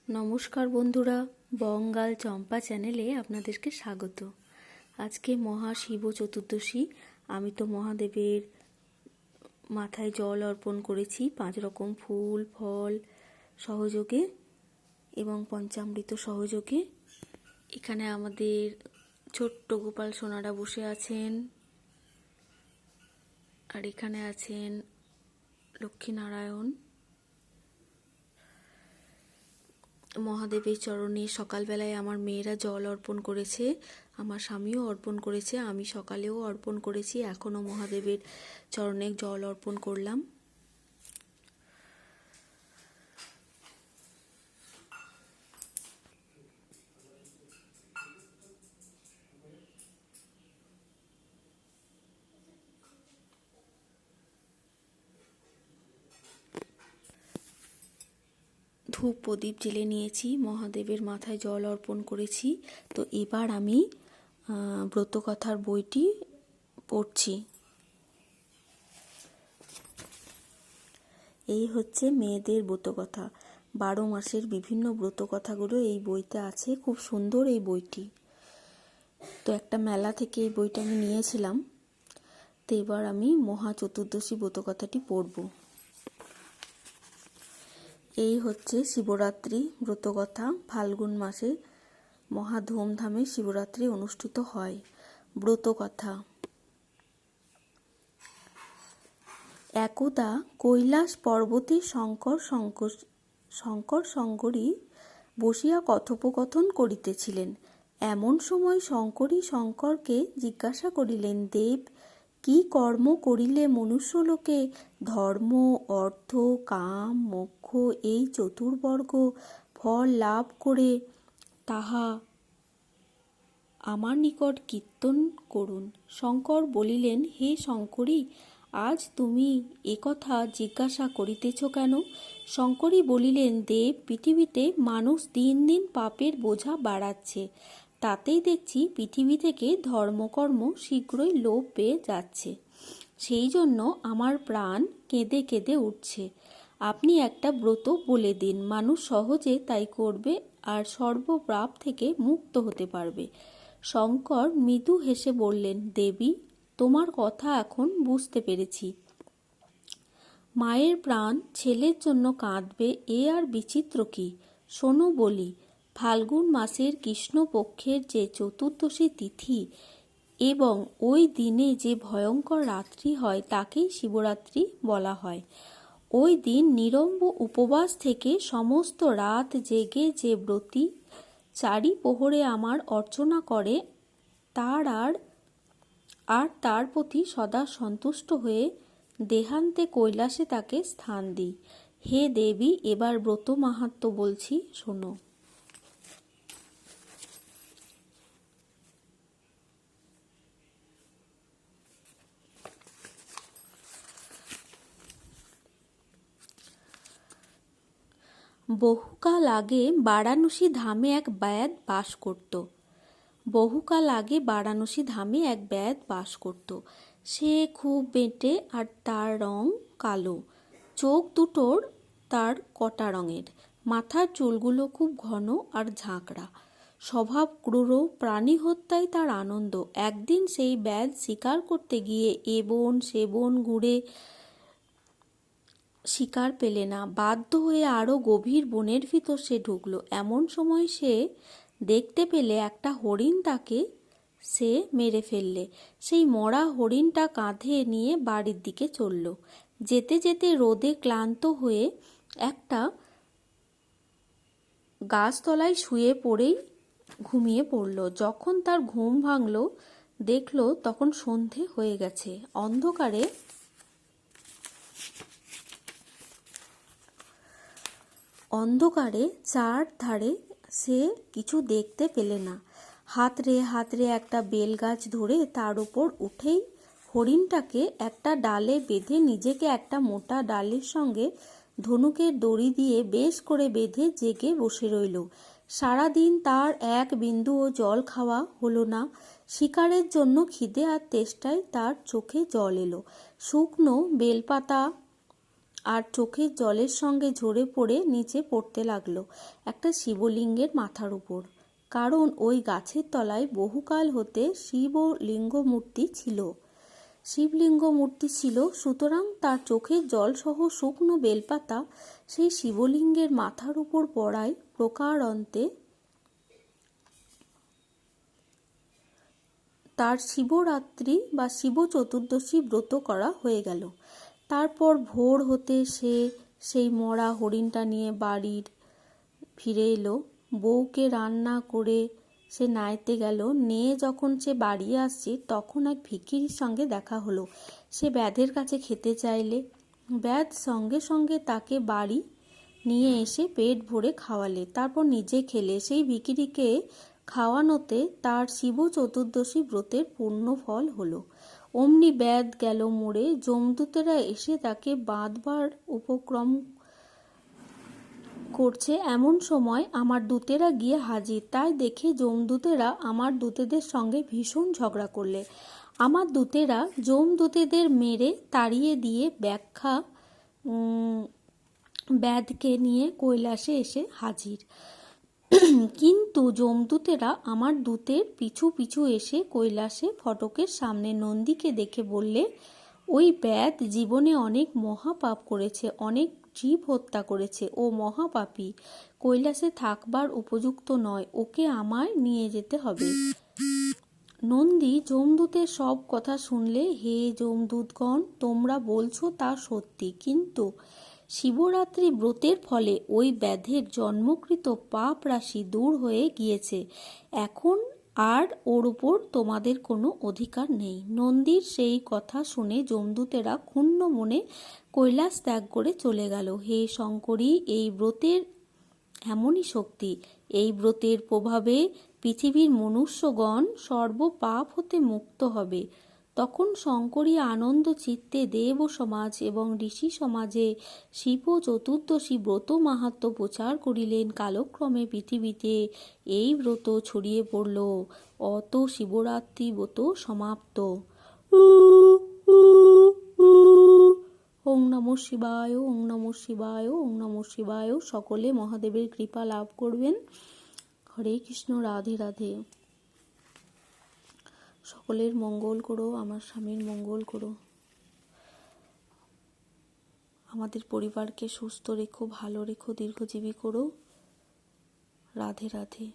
নমস্কার বন্ধুরা, বঙ্গাল চম্পা চ্যানেলে আপনাদেরকে স্বাগত। আজকে মহাশিব চতুর্দশী। আমি তো মহাদেবের মাথায় জল অর্পণ করেছি 5 রকম ফুল ফল সহযোগে এবং পঞ্চামৃত সহযোগে। এখানে আমাদের ছোট্ট গোপাল সোনারা বসে আছেন, আর এখানে আছেন লক্ষ্মীনারায়ণ। মহাদেবের চরণে সকালবেলায় আমার মেয়েরা জল অর্পণ করেছে, আমার স্বামীও অর্পণ করেছে, আমি সকালেও অর্পণ করেছি, এখনও মহাদেবের চরণে জল অর্পণ করলাম। ধূপ প্রদীপ জেলে নিয়েছি, মহাদেবের মাথায় জল অর্পণ করেছি। তো এবার আমি ব্রতকথার বইটি পড়ছি। এই হচ্ছে মেয়েদের ব্রতকথা। 12 মাসের বিভিন্ন ব্রতকথাগুলো এই বইতে আছে। খুব সুন্দর এই বইটি। তো একটা মেলা থেকে এই বইটা আমি নিয়েছিলাম। তো এবার আমি মহা চতুর্দশী ব্রতকথাটি পড়ব। এই হচ্ছে শিবরাত্রি ব্রতকথা। ফাল্গুন মাসে মহা ধুমধামে শিবরাত্রি অনুষ্ঠিত হয়। ব্রতকথা। একদা কৈলাস পর্বতে শঙ্কর শঙ্করী বসিয়া কথোপকথন করিতেছিলেন। এমন সময় শঙ্করী শঙ্করকে জিজ্ঞাসা করিলেন, দেব, কি কর্ম করিলে মনুষ্যলোকে ধর্ম, অর্থ, কাম, মোক্ষ এই চতুর্বর্গ ফল লাভ করে তাহা আমার নিকট কীর্তন করুন। শঙ্কর বলিলেন, হে শঙ্করী, আজ তুমি একথা জিজ্ঞাসা করিতেছ কেন? শঙ্করী বলিলেন, দেব, পৃথিবীতে মানুষ দিন দিন পাপের বোঝা বাড়াচ্ছে। তাতেই দেখছি পৃথিবী থেকে ধর্মকর্ম শীঘ্রই লোপ পেয়ে যাচ্ছে। সেই জন্য আমার প্রাণ কেঁদে কেঁদে উঠছে। আপনি একটা ব্রত বলে দিন, মানুষ সহজে তাই করবে আর সর্বপাপ থেকে মুক্ত হতে পারবে। শঙ্কর মৃদু হেসে বললেন, দেবী, তোমার কথা এখন বুঝতে পেরেছি। মায়ের প্রাণ ছেলের জন্য কাঁদবে, এ আর বিচিত্র কি? শোনো বলি, ফাল্গুন মাসের কৃষ্ণপক্ষের যে চতুর্দশী তিথি এবং ওই দিনে যে ভয়ঙ্কর রাত্রি হয় তাকেই শিবরাত্রি বলা হয়। ওই দিন নিরম্ব উপবাস থেকে সমস্ত রাত জেগে যে ব্রতী চারি প্রহরে আমার অর্চনা করে তার প্রতি সদা সন্তুষ্ট হয়ে দেহান্তে কৈলাসে তাকে স্থান দিই। হে দেবী, এবার ব্রত মাহাত্ম্য বলছি, শোনো। বহুকাল আগে বারাণসী ধামে এক ব্যাদ বাস করত। সে খুব বেঁটে আর তার রং কালো। চোখ দুটোর তার কটা রঙের। মাথার চুলগুলো খুব ঘন আর ঝাঁকড়া। স্বভাব ক্রূর, প্রাণী হত্যায় তার আনন্দ। একদিন সেই ব্যাদ শিকার করতে গিয়ে এ বন সে বন ঘুরে শিকার পেলে না। বাধ্য হয়ে আরো গভীর বনের ভিতর সে ঢুকলো। এমন সময় সে দেখতে পেলে একটা হরিণ, তাকে সে মেরে ফেললে। সেই মরা হরিণটা কাঁধে নিয়ে বাড়ির দিকে চলল। যেতে যেতে রোদে ক্লান্ত হয়ে একটা গাছতলায় শুয়ে পড়েই ঘুমিয়ে পড়ল। যখন তার ঘুম ভাঙল, দেখল তখন সন্ধে হয়ে গেছে। অন্ধকারে চার ধারে সে কিছু দেখতে পেলে না। হাতড়ে একটা বেল গাছ ধরে তার উপর উঠেই হরিণটাকে একটা ডালে বেঁধে নিজেকে একটা মোটা ডালের সঙ্গে ধনুকের দড়ি দিয়ে বেশ করে বেঁধে জেগে বসে রইল। সারাদিন তার এক বিন্দুও জল খাওয়া হলো না। শিকারের জন্য খিদে আর তেষ্টায় তার চোখে জল এলো। শুকনো বেলপাতা আর চোখের জলের সঙ্গে ঝরে পড়ে নিচে পড়তে লাগলো একটা শিবলিঙ্গের মাথার উপর। কারণ ওই গাছের তলায় বহুকাল হতে শিবলিঙ্গ মূর্তি ছিল। সুতরাং তার চোখের জলসহ শুকনো বেলপাতা সেই শিবলিঙ্গের মাথার উপর পড়ায় প্রকারান্তে তার শিবরাত্রি বা শিব চতুর্দশী ব্রত করা হয়ে গেল। তারপর ভোর হতে সে সেই মরা হরিণটা নিয়ে বাড়ির ফিরে এলো। বউকে রান্না করে সে নাইতে গেল। নিয়ে যখন সে বাড়ি আসছে তখন এক ভিখিরির সঙ্গে দেখা হলো। সে ব্যাধের কাছে খেতে চাইলে ব্যাধ সঙ্গে সঙ্গে তাকে বাড়ি নিয়ে এসে পেট ভরে খাওয়ালে, তারপর নিজে খেলে। সেই ভিখিরিকে খাওয়ানোতে তার শিব চতুর্দশী ব্রতের পূর্ণ ফল হলো। অমনি ব্যাধ গেল মরে। যমদূতেরা এসে তাকে বাঁধবার উপক্রম করছে, এমন সময় আমার দূতেরা গিয়ে হাজির। তাই দেখে যমদূতেরা আমার দূতেদের সঙ্গে ভীষণ ঝগড়া করলে। আমার দূতেরা যমদূতেদের মেরে তাড়িয়ে দিয়ে ব্যাধকে নিয়ে কৈলাসে এসে হাজির। কিন্তু যমদূতেরা আমার দূতের পিছু পিছু এসে কৈলাসে ফটকের সামনে নন্দীকে দেখে বললে, ওই ব্যাধ জীবনে অনেক মহাপাপ করেছে, অনেক জীব হত্যা করেছে, ও মহাপাপী, কৈলাসে থাকবার উপযুক্ত নয়, ওকে আমায় নিয়ে যেতে হবে। নন্দী যমদূতের সব কথা শুনলে, হে যমদূতগণ, তোমরা বলছো তা সত্যি, কিন্তু শিবরাত্রি ব্রতের ফলে ওই ব্যাধের জন্মকৃত পাপ রাশি দূর হয়ে গিয়েছে। এখন আর ওর উপর তোমাদের কোনো অধিকার নেই। নন্দীর সেই কথা শুনে যমদূতেরা ক্ষুণ্ণ মনে কৈলাস ত্যাগ করে চলে গেল। হে শঙ্করী, এই ব্রতের এমনই শক্তি। এই ব্রতের প্রভাবে পৃথিবীর মনুষ্যগণ সর্বপাপ হতে মুক্ত হবে। তখন শঙ্করী আনন্দ চিত্তে দেব সমাজ এবং ঋষি সমাজে শিব চতুর্দশী ব্রত মাহাত্ম্য প্রচার করিলেন। কালক্রমে পৃথিবীতে এই ব্রত ছড়িয়ে পড়ল। অত শিবরাত্রি ব্রত সমাপ্ত। ওং নমঃ শিবায়, ওং নমঃ শিবায়, ওং নমঃ শিবায়। সকলে মহাদেবের কৃপা লাভ করবেন। হরে কৃষ্ণ, রাধে রাধে। সকলের মঙ্গল করো, আমার স্বামীর মঙ্গল করো, আমাদের পরিবারকে সুস্থ রেখো, ভালো রেখো, দীর্ঘজীবী করো। রাধে রাধে।